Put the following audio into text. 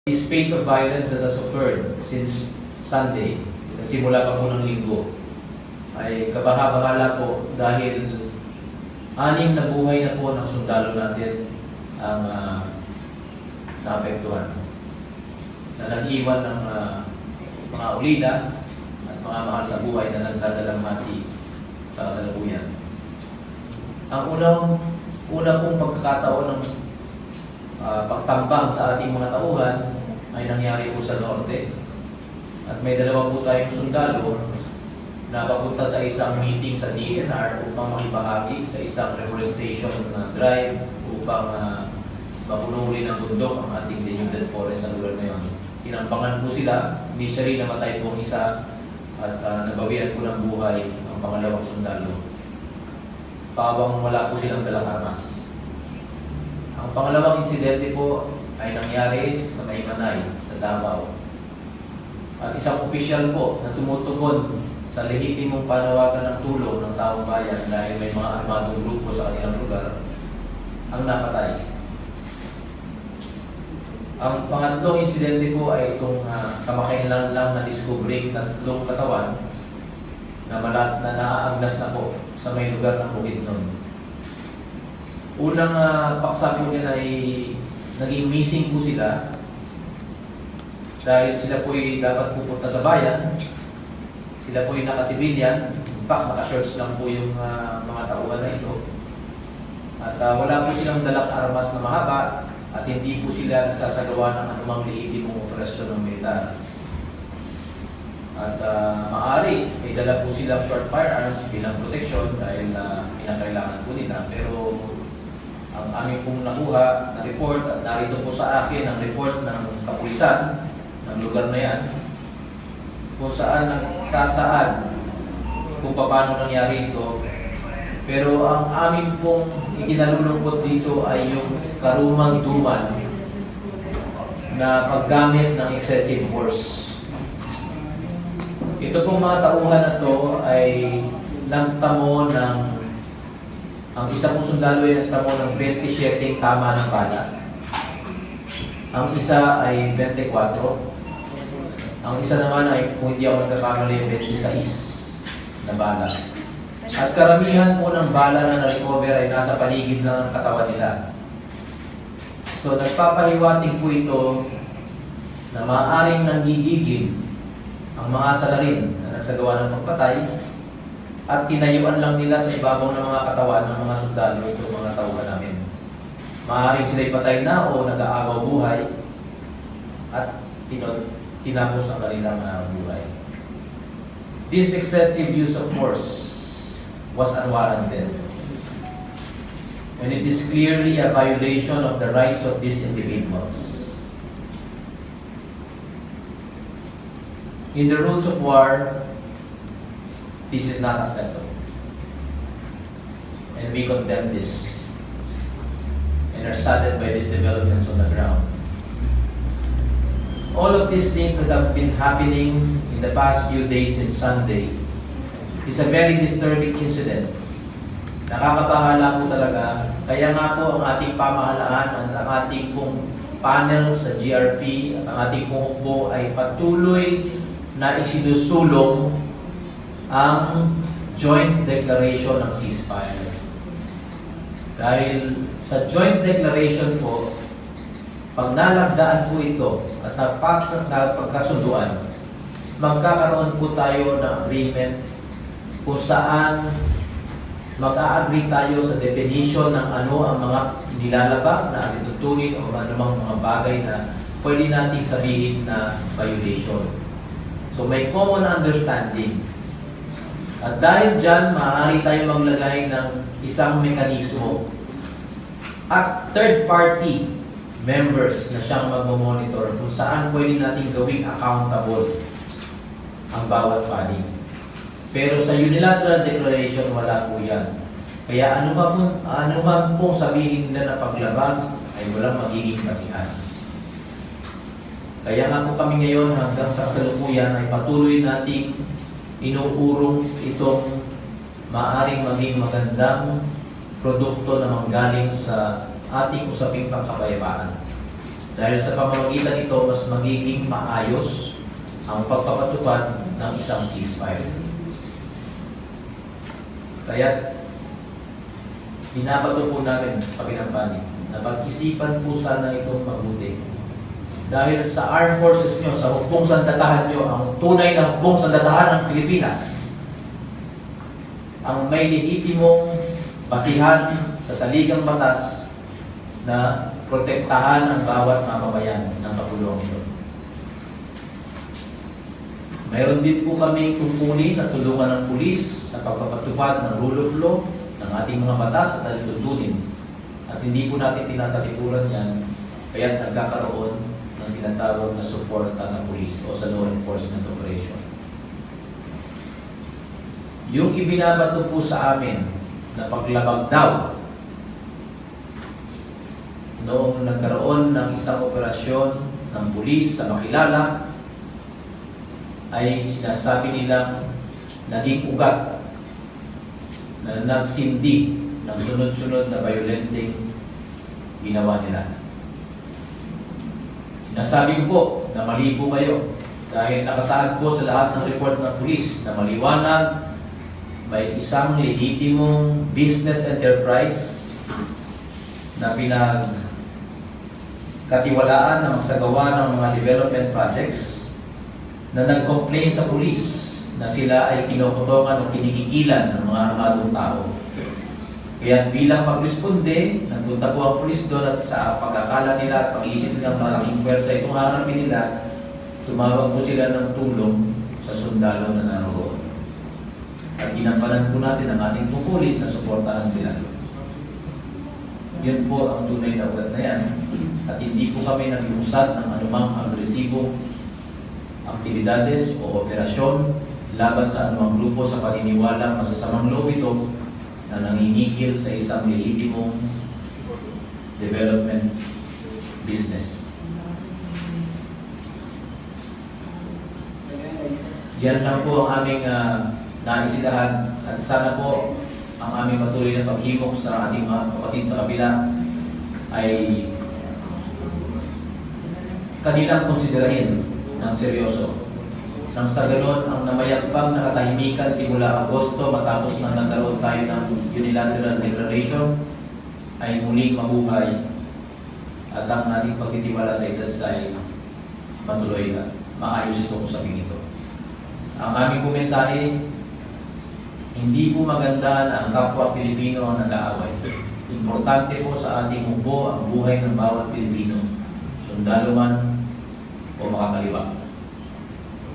The spate of violence that has occurred since Sunday, simula pa po ng linggo, ay kabaha-bahala po dahil 6 na buhay na po ng sundalo natin ang naapektuhan. Na nag-iwan ng mga ulila at mga mahal sa buhay na nagdadalang mati sa kasalukuyan. Ang una pong pagkakataon ng pagtambang sa ating mga tauhan ay nangyari po sa Norte. At may 2 po tayong sundalo na papunta sa isang meeting sa DNR upang makibahagi sa isang reforestation drive upang mapunuri ng bundok ang ating denuded forest sa lugar na yun. Tinampangan po sila, initially namatay po ang isa at nabawian po ng buhay ang pangalawang sundalo. Pawang wala po silang dalang armas. Ang pangalawang insidente po ay nangyari sa Maymanay, sa Davao. At isang opisyal po na tumutugon sa lehitimong panawagan ng tulong ng taong bayan dahil may mga armadong grupo sa kanilang lugar, ang napatay. Ang pangatlong insidente po ay itong kamakailan lang na discovering 3 katawan na naaagnas na po sa may lugar ng Bukidnon. Unang paksa po nila ay naging missing po sila dahil sila po ay dapat pupunta sa bayan. Sila po ay nakasibilyan. In fact, naka-shorts lang po yung mga tauhan na ito. At wala po silang dalang armas na mahaba at hindi po sila nagsasagawa ng anumang lehitimong operasyon ng militar. At maaari, may dala po silang short firearms bilang protection dahil pinakailangan po nila. Pero ang aming pong nakuha na report at narito po sa akin ang report ng kapulisan ng lugar na yan kung saan nagsasaad kung paano nangyari ito. Pero ang amin pong ikinalulungkot dito ay yung karumang-duman na paggamit ng excessive force. Ito pong mga tauhan na to ay nagtamo ng ang isa pong sundalo ay nagtamo ng 27 tama ng bala. Ang isa ay 24. Ang isa naman ay, kung hindi ako nagkakamali, 26 na bala. At karamihan po ng bala na na-recover ay nasa paligid ng katawan nila. So nagpapahiwatig po ito na maaaring nanggigigil ang mga salarin na nagsagawa ng pagpatay at tinayuan lang nila sa ibabaw ng mga katawan ng mga sundalo itong mga tauhan namin. Maaaring sila'y patay na o nag-aagaw buhay at tinapos ang kanilang buhay. This excessive use of force was unwarranted. And it is clearly a violation of the rights of these individuals. In the rules of war, this is not acceptable. And we condemn this and are saddened by these developments on the ground. All of these things that have been happening in the past few days since Sunday is a very disturbing incident. Nakakabahala po talaga. Kaya nga po ang ating pamahalaan, ang ating pong panel sa GRP at ang ating pong hukbo ay patuloy na isinusulong ang joint declaration ng ceasefire. Dahil sa joint declaration po, pag nalagdaan po ito at napagkasunduan, magkakaroon po tayo ng agreement kung saan mag-a-agree tayo sa definition ng ano ang mga nilalabag na atitutunin o anumang mga bagay na pwede nating sabihin na violation. So may common understanding. At dahil dyan, maaari tayo maglagay ng isang mekanismo at third-party members na siyang magmamonitor kung saan pwede natin gawing accountable ang bawat panig. Pero sa unilateral declaration, wala po yan. Kaya ano man pong sabihin nila na paglabag ay walang magiging kasihan. Kaya nga po kami ngayon hanggang sa kasalukuyan ay patuloy nating inuurong itong maaaring maging magandang produkto na manggaling sa ating usaping pangkapayapaan. Dahil sa pamamagitan nito, mas magiging maayos ang pagpapatupad ng isang ceasefire. Kaya, binabato po namin sa Paginampanig na pag-isipan po sana itong mabuti. Dahil sa armed forces nyo, sa hukbong sandatahan nyo, ang tunay na hukbong sandatahan ng Pilipinas, ang may lehitimong basihan sa saligang batas na protektahan ang bawat mamamayan ng pagulong ito. Mayroon din po kami kukunin at tulungan ng pulis sa pagpapatupad ng rule of law ng ating mga batas at alituntunin. At hindi po natin tinatalikuran yan, kaya nagkakaroon ng tinatawag na suporta sa pulis o sa law enforcement operation. Yung ibinabato po sa amin na paglabag daw noong nagkaroon ng isang operasyon ng pulis sa Makilala ay sinasabi nilang naging ugat na nagsindi ng sunod-sunod na violenting ginawa nila. Sinasabi ko na mali po kayo dahil nakasaad po sa lahat ng report ng pulis na maliwanag may isang lehitimong business enterprise na pinagkatiwalaan na magsagawa ng mga development projects na nag-complain sa pulis na sila ay kinukutongan o kinikikilan ng mga armadong tao. Kaya bilang pag-responde, nagpunta po ang pulis doon at sa pagkakala nila at pag-iisip nilang malaking pwersa itong harapin nila, tumawag po sila ng tulong sa sundalo na naroon. At ginampanan po natin ang ating pupulit na suportahan sila. Yun po ang tunay na ugat na yan. At hindi po kami nag-iusad ng anumang agresibong aktibidades o operasyon laban sa anumang grupo sa paniniwalang masasamang loob ito na nangingikil sa isang lehitimong development business. Yan lang po ang aming naisilahan at sana po ang aming patuloy na paghimok sa ating mga kapatid sa kabila ay kanilang konsiderahin ng seryoso. Nang sa ganon, ang namayagpag na katahimikan simula Agosto matapos na nagkaroon tayo ng unilateral declaration ay muling mabuhay at ang ating pagtitiwala sa isa't isa ay matuloy na maayos ito kung sabihin ito. Ang aming po mensahe, hindi po maganda na ang kapwa Pilipino ang nag-aaway. Importante po sa ating hukbo ang buhay ng bawat Pilipino, sundalo man o makakaliwa.